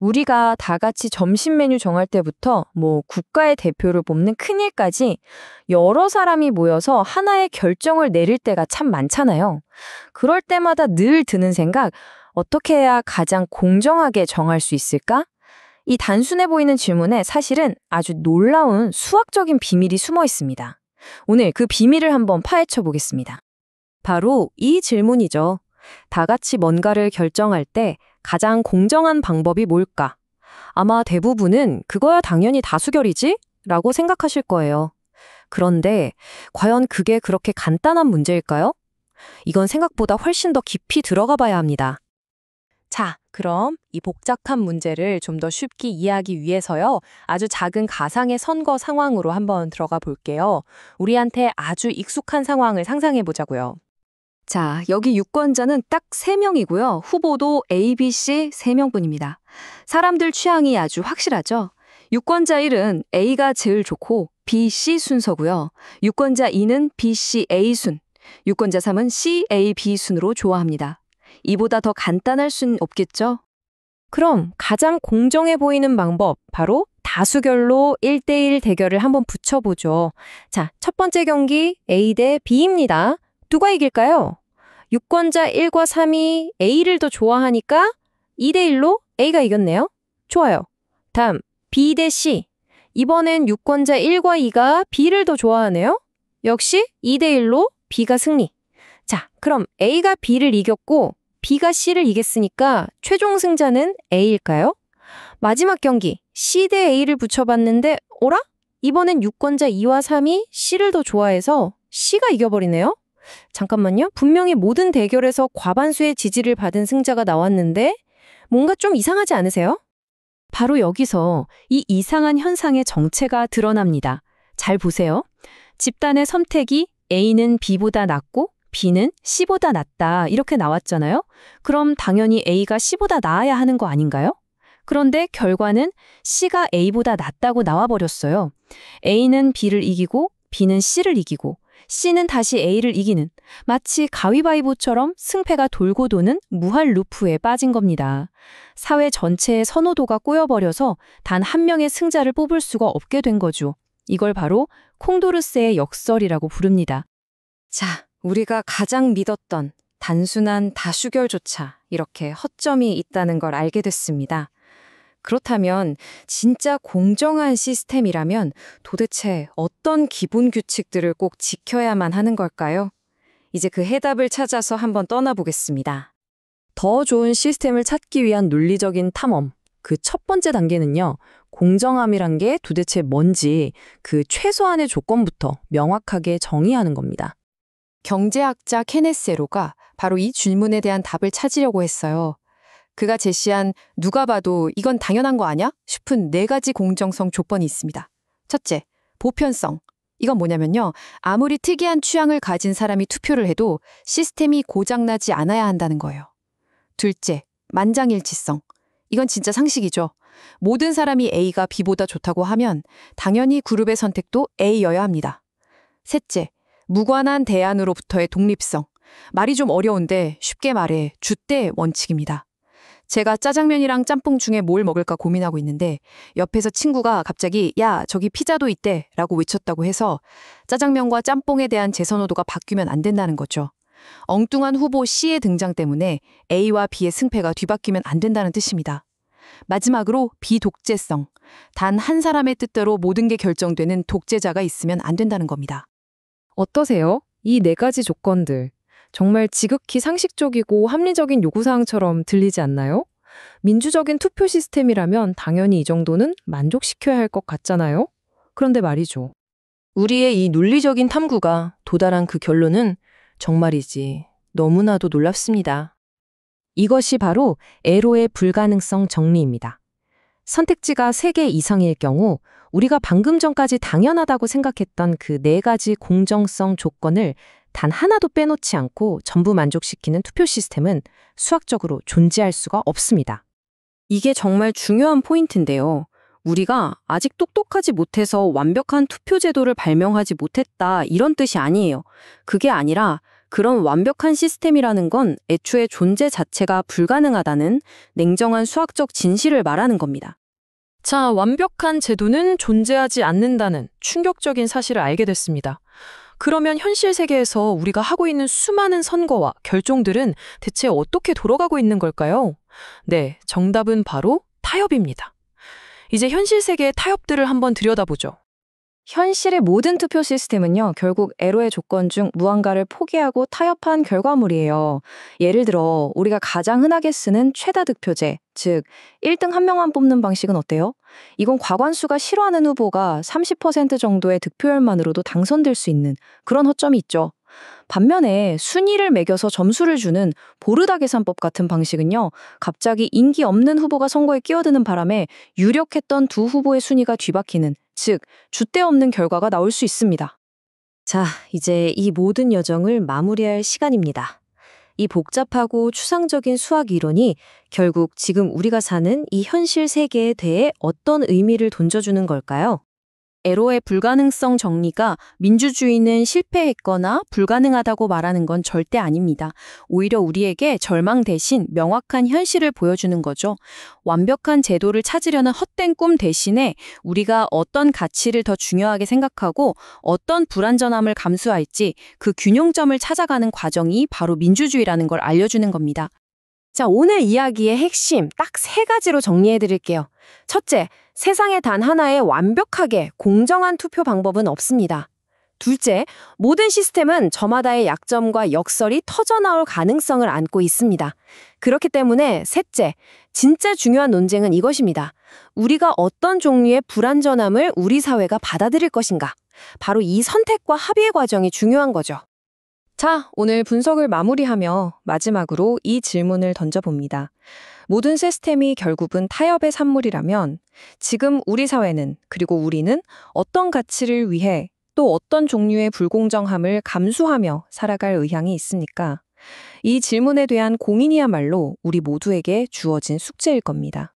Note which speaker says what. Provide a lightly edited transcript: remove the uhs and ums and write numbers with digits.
Speaker 1: 우리가 다 같이 점심 메뉴 정할 때부터 국가의 대표를 뽑는 큰일까지 여러 사람이 모여서 하나의 결정을 내릴 때가 참 많잖아요. 그럴 때마다 늘 드는 생각, 어떻게 해야 가장 공정하게 정할 수 있을까? 이 단순해 보이는 질문에 사실은 아주 놀라운 수학적인 비밀이 숨어 있습니다. 오늘 그 비밀을 한번 파헤쳐 보겠습니다.
Speaker 2: 바로 이 질문이죠. 다 같이 뭔가를 결정할 때 가장 공정한 방법이 뭘까? 아마 대부분은 그거야 당연히 다수결이지? 라고 생각하실 거예요. 그런데 과연 그게 그렇게 간단한 문제일까요? 이건 생각보다 훨씬 더 깊이 들어가 봐야 합니다. 자, 그럼 이 복잡한 문제를 좀 더 쉽게 이해하기 위해서요. 아주 작은 가상의 선거 상황으로 한번 들어가 볼게요. 우리한테 아주 익숙한 상황을 상상해 보자고요. 자, 여기 유권자는 딱 3명이고요. 후보도 A, B, C 3명뿐입니다. 사람들 취향이 아주 확실하죠? 유권자 1은 A가 제일 좋고 B, C 순서고요. 유권자 2는 B, C, A 순, 유권자 3은 C, A, B 순으로 좋아합니다. 이보다 더 간단할 순 없겠죠? 그럼 가장 공정해 보이는 방법, 바로 다수결로 1대1 대결을 한번 붙여보죠. 자, 첫 번째 경기 A 대 B입니다. 누가 이길까요? 유권자 1과 3이 A를 더 좋아하니까 2대1로 A가 이겼네요. 좋아요. 다음 B 대 C. 이번엔 유권자 1과 2가 B를 더 좋아하네요. 역시 2대1로 B가 승리. 자, 그럼 A가 B를 이겼고 B가 C를 이겼으니까 최종 승자는 A일까요? 마지막 경기 C 대 A를 붙여봤는데 어라? 이번엔 유권자 2와 3이 C를 더 좋아해서 C가 이겨버리네요. 잠깐만요. 분명히 모든 대결에서 과반수의 지지를 받은 승자가 나왔는데 뭔가 좀 이상하지 않으세요? 바로 여기서 이 이상한 현상의 정체가 드러납니다. 잘 보세요. 집단의 선택이 A는 B보다 낫고 B는 C보다 낫다 이렇게 나왔잖아요. 그럼 당연히 A가 C보다 나아야 하는 거 아닌가요? 그런데 결과는 C가 A보다 낫다고 나와버렸어요. A는 B를 이기고 B는 C를 이기고 C는 다시 A를 이기는, 마치 가위바위보처럼 승패가 돌고 도는 무한 루프에 빠진 겁니다. 사회 전체의 선호도가 꼬여버려서 단 한 명의 승자를 뽑을 수가 없게 된 거죠. 이걸 바로 콩도르스의 역설이라고 부릅니다. 자, 우리가 가장 믿었던 단순한 다수결조차 이렇게 허점이 있다는 걸 알게 됐습니다. 그렇다면 진짜 공정한 시스템이라면 도대체 어떤 기본 규칙들을 꼭 지켜야만 하는 걸까요? 이제 그 해답을 찾아서 한번 떠나보겠습니다. 더 좋은 시스템을 찾기 위한 논리적인 탐험. 그 첫 번째 단계는요. 공정함이란 게 도대체 뭔지 그 최소한의 조건부터 명확하게 정의하는 겁니다. 경제학자 케네스 에로가 바로 이 질문에 대한 답을 찾으려고 했어요. 그가 제시한 누가 봐도 이건 당연한 거 아냐? 싶은 4가지 공정성 조건이 있습니다. 첫째, 보편성. 이건 뭐냐면요. 아무리 특이한 취향을 가진 사람이 투표를 해도 시스템이 고장나지 않아야 한다는 거예요. 둘째, 만장일치성. 이건 진짜 상식이죠. 모든 사람이 A가 B보다 좋다고 하면 당연히 그룹의 선택도 A여야 합니다. 셋째, 무관한 대안으로부터의 독립성. 말이 좀 어려운데 쉽게 말해 줏대 원칙입니다. 제가 짜장면이랑 짬뽕 중에 뭘 먹을까 고민하고 있는데 옆에서 친구가 갑자기 야, 저기 피자도 있대 라고 외쳤다고 해서 짜장면과 짬뽕에 대한 제 선호도가 바뀌면 안 된다는 거죠. 엉뚱한 후보 C의 등장 때문에 A와 B의 승패가 뒤바뀌면 안 된다는 뜻입니다. 마지막으로 비독재성. 단 한 사람의 뜻대로 모든 게 결정되는 독재자가 있으면 안 된다는 겁니다. 어떠세요? 이 4가지 조건들. 정말 지극히 상식적이고 합리적인 요구사항처럼 들리지 않나요? 민주적인 투표 시스템이라면 당연히 이 정도는 만족시켜야 할 것 같잖아요? 그런데 말이죠. 우리의 이 논리적인 탐구가 도달한 그 결론은 정말이지 너무나도 놀랍습니다. 이것이 바로 에로의 불가능성 정리입니다. 선택지가 3개 이상일 경우 우리가 방금 전까지 당연하다고 생각했던 그 4가지 공정성 조건을 단 하나도 빼놓지 않고 전부 만족시키는 투표 시스템은 수학적으로 존재할 수가 없습니다. 이게 정말 중요한 포인트인데요. 우리가 아직 똑똑하지 못해서 완벽한 투표 제도를 발명하지 못했다 이런 뜻이 아니에요. 그게 아니라 그런 완벽한 시스템이라는 건 애초에 존재 자체가 불가능하다는 냉정한 수학적 진실을 말하는 겁니다.
Speaker 1: 자, 완벽한 제도는 존재하지 않는다는 충격적인 사실을 알게 됐습니다. 그러면 현실 세계에서 우리가 하고 있는 수많은 선거와 결정들은 대체 어떻게 돌아가고 있는 걸까요? 네, 정답은 바로 타협입니다. 이제 현실 세계의 타협들을 한번 들여다보죠.
Speaker 3: 현실의 모든 투표 시스템은요, 결국 애로의 조건 중 무언가를 포기하고 타협한 결과물이에요. 예를 들어, 우리가 가장 흔하게 쓰는 최다 득표제, 즉 1등 한 명만 뽑는 방식은 어때요? 이건 과반수가 싫어하는 후보가 30% 정도의 득표율만으로도 당선될 수 있는 그런 허점이 있죠. 반면에 순위를 매겨서 점수를 주는 보르다 계산법 같은 방식은요, 갑자기 인기 없는 후보가 선거에 끼어드는 바람에 유력했던 두 후보의 순위가 뒤바뀌는, 즉 줏대 없는 결과가 나올 수 있습니다.
Speaker 2: 자, 이제 이 모든 여정을 마무리할 시간입니다. 이 복잡하고 추상적인 수학 이론이 결국 지금 우리가 사는 이 현실 세계에 대해 어떤 의미를 던져주는 걸까요? 에로의 불가능성 정리가 민주주의는 실패했거나 불가능하다고 말하는 건 절대 아닙니다. 오히려 우리에게 절망 대신 명확한 현실을 보여주는 거죠. 완벽한 제도를 찾으려는 헛된 꿈 대신에 우리가 어떤 가치를 더 중요하게 생각하고 어떤 불완전함을 감수할지 그 균형점을 찾아가는 과정이 바로 민주주의라는 걸 알려주는 겁니다. 자, 오늘 이야기의 핵심 딱 3가지로 정리해 드릴게요. 첫째, 세상에 단 하나의 완벽하게 공정한 투표 방법은 없습니다. 둘째, 모든 시스템은 저마다의 약점과 역설이 터져나올 가능성을 안고 있습니다. 그렇기 때문에 셋째, 진짜 중요한 논쟁은 이것입니다. 우리가 어떤 종류의 불완전함을 우리 사회가 받아들일 것인가? 바로 이 선택과 합의의 과정이 중요한 거죠.
Speaker 3: 자, 오늘 분석을 마무리하며 마지막으로 이 질문을 던져봅니다. 모든 시스템이 결국은 타협의 산물이라면 지금 우리 사회는, 그리고 우리는 어떤 가치를 위해 또 어떤 종류의 불공정함을 감수하며 살아갈 의향이 있습니까? 이 질문에 대한 공인이야말로 우리 모두에게 주어진 숙제일 겁니다.